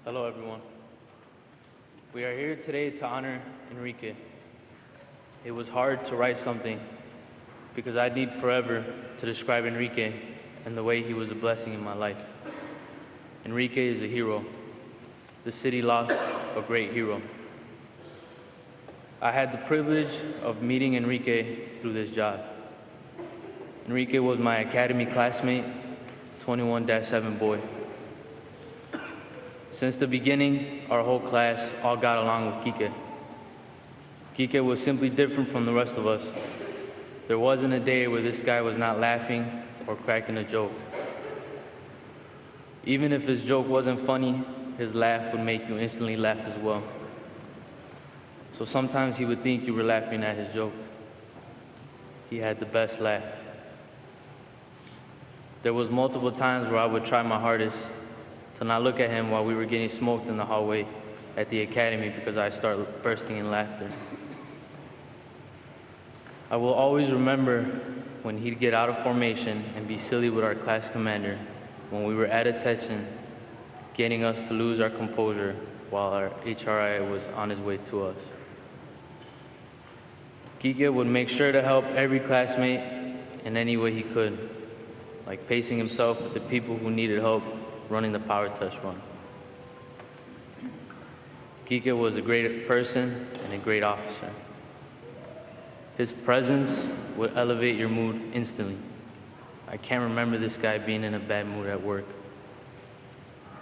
Hello, everyone. We are here today to honor Enrique. It was hard to write something because I'd need forever to describe Enrique and the way he was a blessing in my life. Enrique is a hero. The city lost a great hero. I had the privilege of meeting Enrique through this job. Enrique was my academy classmate, 21-7 boy. Since the beginning, our whole class all got along with Kike. Kike was simply different from the rest of us. There wasn't a day where this guy was not laughing or cracking a joke. Even if his joke wasn't funny, his laugh would make you instantly laugh as well. So sometimes he would think you were laughing at his joke. He had the best laugh. There was multiple times where I would try my hardest to not look at him while we were getting smoked in the hallway at the academy because I started bursting in laughter. I will always remember when he'd get out of formation and be silly with our class commander when we were at attention, getting us to lose our composure while our HRI was on his way to us. Kike would make sure to help every classmate in any way he could, like pacing himself with the people who needed help running the power test run. Kike was a great person and a great officer. His presence would elevate your mood instantly. I can't remember this guy being in a bad mood at work.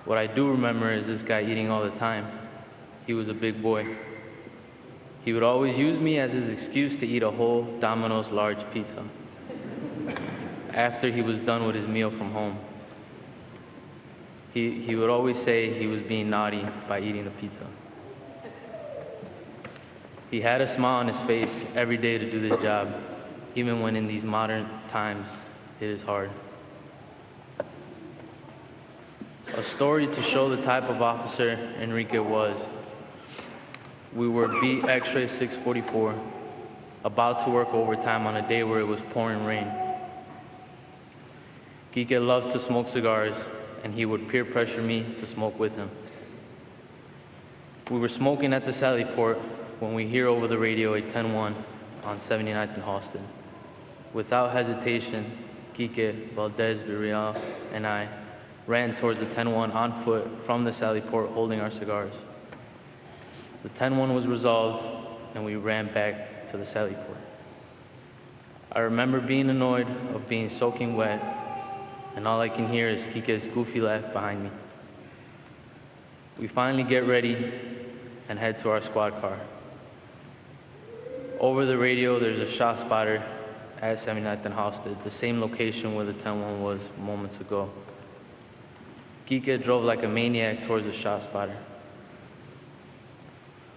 What I do remember is this guy eating all the time. He was a big boy. He would always use me as his excuse to eat a whole Domino's large pizza after he was done with his meal from home. He would always say he was being naughty by eating the pizza. He had a smile on his face every day to do this job, even when in these modern times it is hard. A story to show the type of officer Enrique was. We were beat X-ray 644, about to work overtime on a day where it was pouring rain. Kike loved to smoke cigars, and he would peer pressure me to smoke with him. We were smoking at the Sally Port when we hear over the radio a 10-1 on 79th and Halsted. Without hesitation, Kike, Valdez, Villarreal, and I ran towards the 10-1 on foot from the Sally Port holding our cigars. The 10-1 was resolved, and we ran back to the Sally Port. I remember being annoyed of being soaking wet, and all I can hear is Kike's goofy laugh behind me. We finally get ready and head to our squad car. Over the radio, there's a shot spotter at 79th and Halsted, the same location where the 10-1 was moments ago. Kike drove like a maniac towards the shot spotter.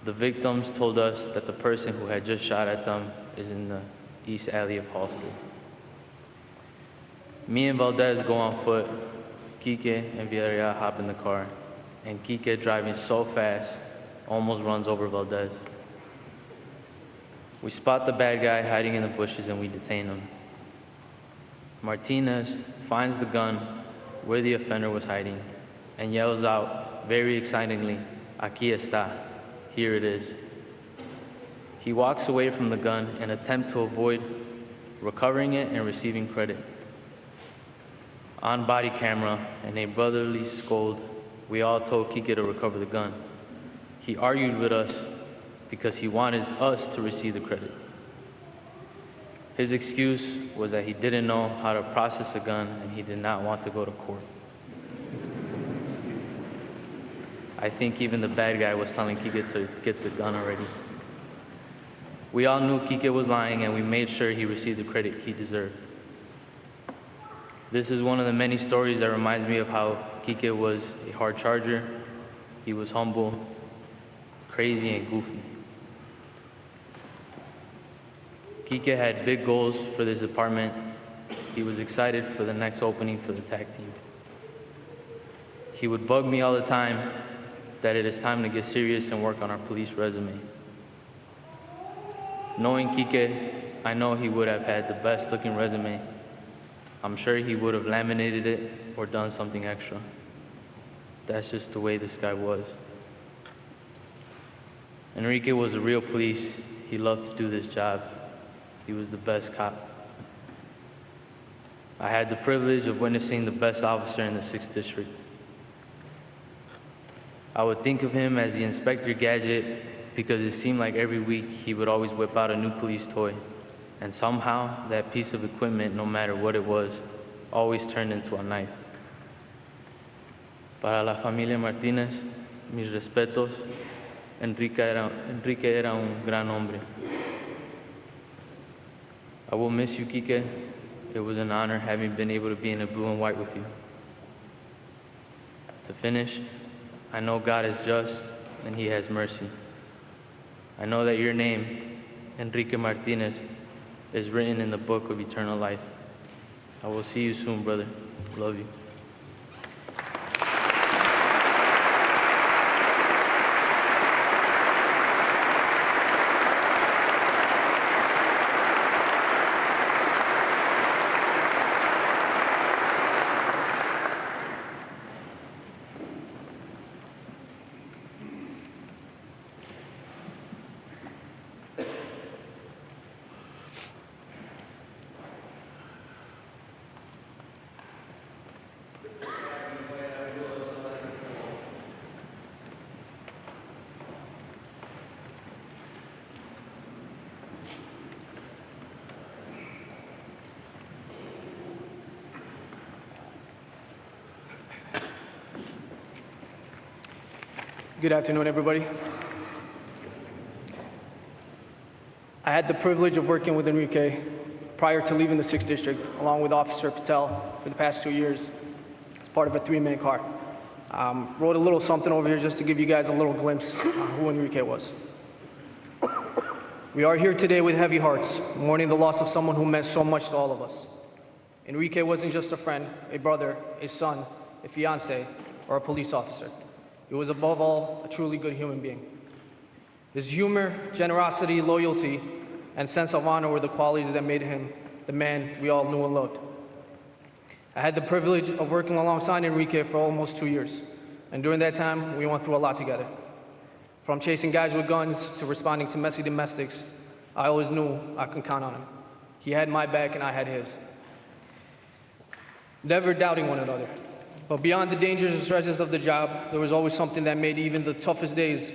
The victims told us that the person who had just shot at them is in the east alley of Halsted. Me and Valdez go on foot. Kike and Villarreal hop in the car, and Kike, driving so fast, almost runs over Valdez. We spot the bad guy hiding in the bushes and we detain him. Martinez finds the gun where the offender was hiding and yells out very excitingly, "Aquí está," here it is. He walks away from the gun and attempts to avoid recovering it and receiving credit. On body camera and a brotherly scold, we all told Kike to recover the gun. He argued with us because he wanted us to receive the credit. His excuse was that he didn't know how to process a gun and he did not want to go to court. I think even the bad guy was telling Kike to get the gun already. We all knew Kike was lying and we made sure he received the credit he deserved. This is one of the many stories that reminds me of how Kike was a hard charger. He was humble, crazy, and goofy. Kike had big goals for this department. He was excited for the next opening for the tag team. He would bug me all the time that it is time to get serious and work on our police resume. Knowing Kike, I know he would have had the best looking resume. I'm sure he would have laminated it or done something extra. that's just the way this guy was. Enrique was a real police. He loved to do this job. He was the best cop. I had the privilege of witnessing the best officer in the 6th District. I would think of him as the Inspector Gadget because it seemed like every week he would always whip out a new police toy, and somehow that piece of equipment, no matter what it was, always turned into a knife. Para la familia Martinez, mis respetos, Enrique era un gran hombre. I will miss you, Kike. It was an honor having been able to be in the blue and white with you. To finish, I know God is just and He has mercy. I know that your name, Enrique Martinez, is written in the book of eternal life. I will see you soon, brother. Love you. Good afternoon, everybody. I had the privilege of working with Enrique prior to leaving the 6th District, along with Officer Patel for the past 2 years as part of a 3-man car. Wrote a little something over here just to give you guys a little glimpse on who Enrique was. We are here today with heavy hearts, mourning the loss of someone who meant so much to all of us. Enrique wasn't just a friend, a brother, a son, a fiancé, or a police officer. He was above all a truly good human being. His humor, generosity, loyalty, and sense of honor were the qualities that made him the man we all knew and loved. I had the privilege of working alongside Enrique for almost 2 years, and during that time, we went through a lot together. From chasing guys with guns to responding to messy domestics, I always knew I could count on him. He had my back and I had his. Never doubting one another. But beyond the dangers and stresses of the job, there was always something that made even the toughest days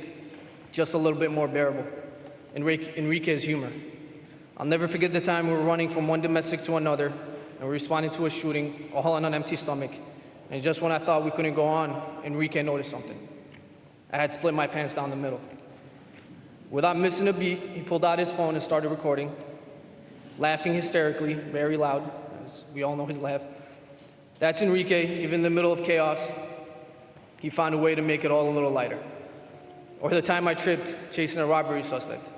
just a little bit more bearable. Enrique's humor. I'll never forget the time we were running from one domestic to another, and we responded to a shooting, all on an empty stomach. And just when I thought we couldn't go on, Enrique noticed something. I had split my pants down the middle. Without missing a beat, he pulled out his phone and started recording, laughing hysterically, very loud, as we all know his laugh. That's Enrique. Even in the middle of chaos, he found a way to make it all a little lighter. Or the time I tripped chasing a robbery suspect.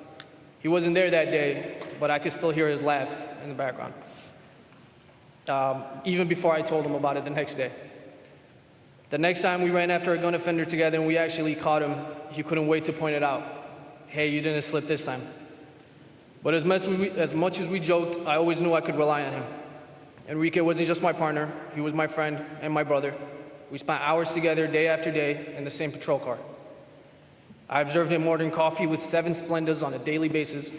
He wasn't there that day, but I could still hear his laugh in the background. Even before I told him about it the next day. The next time we ran after a gun offender together and we actually caught him, he couldn't wait to point it out. Hey, you didn't slip this time. But as much as we joked, I always knew I could rely on him. Enrique wasn't just my partner, he was my friend and my brother. We spent hours together day after day in the same patrol car. I observed him ordering coffee with 7 Splendas on a daily basis.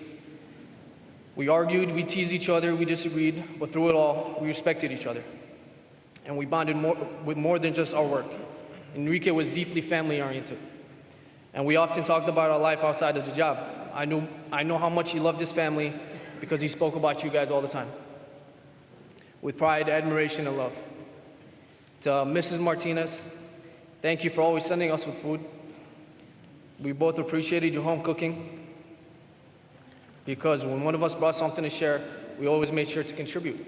We argued, we teased each other, we disagreed, but through it all, we respected each other. And we bonded with more than just our work. Enrique was deeply family-oriented. And we often talked about our life outside of the job. I know how much he loved his family because he spoke about you guys all the time. With pride, admiration, and love. To Mrs. Martinez, thank you for always sending us with food. We both appreciated your home cooking because when one of us brought something to share, we always made sure to contribute.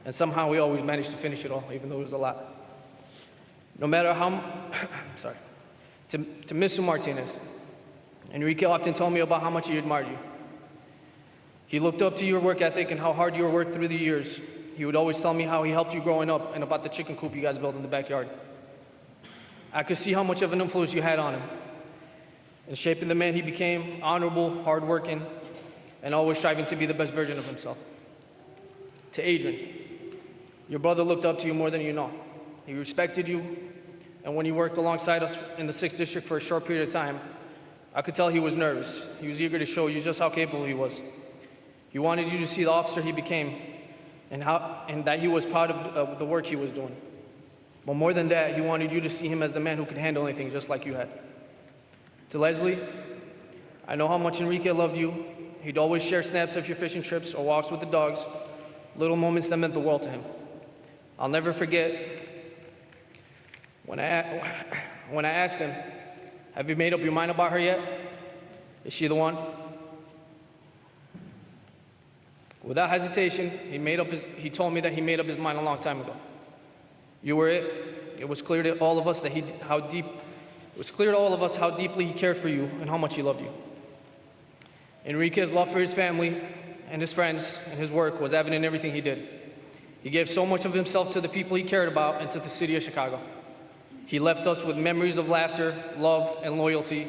And somehow we always managed to finish it all, even though it was a lot. No matter how, to Mr. Martinez, Enrique often told me about how much he admired you. He looked up to your work ethic and how hard you worked through the years. He would always tell me how he helped you growing up and about the chicken coop you guys built in the backyard. I could see how much of an influence you had on him in shaping the man he became, honorable, hardworking, and always striving to be the best version of himself. To Adrian, your brother looked up to you more than you know. He respected you and when he worked alongside us in the 6th District for a short period of time, I could tell he was nervous. He was eager to show you just how capable he was. He wanted you to see the officer he became and that he was proud of the work he was doing. But more than that, he wanted you to see him as the man who could handle anything just like you had. To Leslie, I know how much Enrique loved you. He'd always share snaps of your fishing trips or walks with the dogs, little moments that meant the world to him. I'll never forget when I asked him, "Have you made up your mind about her yet? Is she the one?" Without hesitation, he told me that he made up his mind a long time ago. You were it. It was clear to all of us how deeply he cared for you and how much he loved you. Enrique's love for his family and his friends and his work was evident in everything he did. He gave so much of himself to the people he cared about and to the city of Chicago. He left us with memories of laughter, love, and loyalty.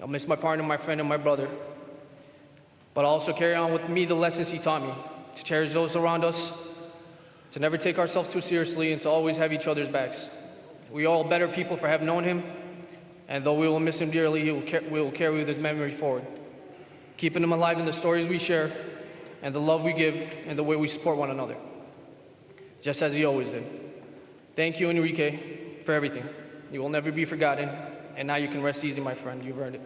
I'll miss my partner, my friend, and my brother. But I'll also carry on with me the lessons he taught me, to cherish those around us, to never take ourselves too seriously, and to always have each other's backs. We are all better people for having known him, and though we will miss him dearly, we will carry his memory forward, keeping him alive in the stories we share, and the love we give, and the way we support one another, just as he always did. Thank you, Enrique, for everything. You will never be forgotten, and now you can rest easy, my friend. You've earned it.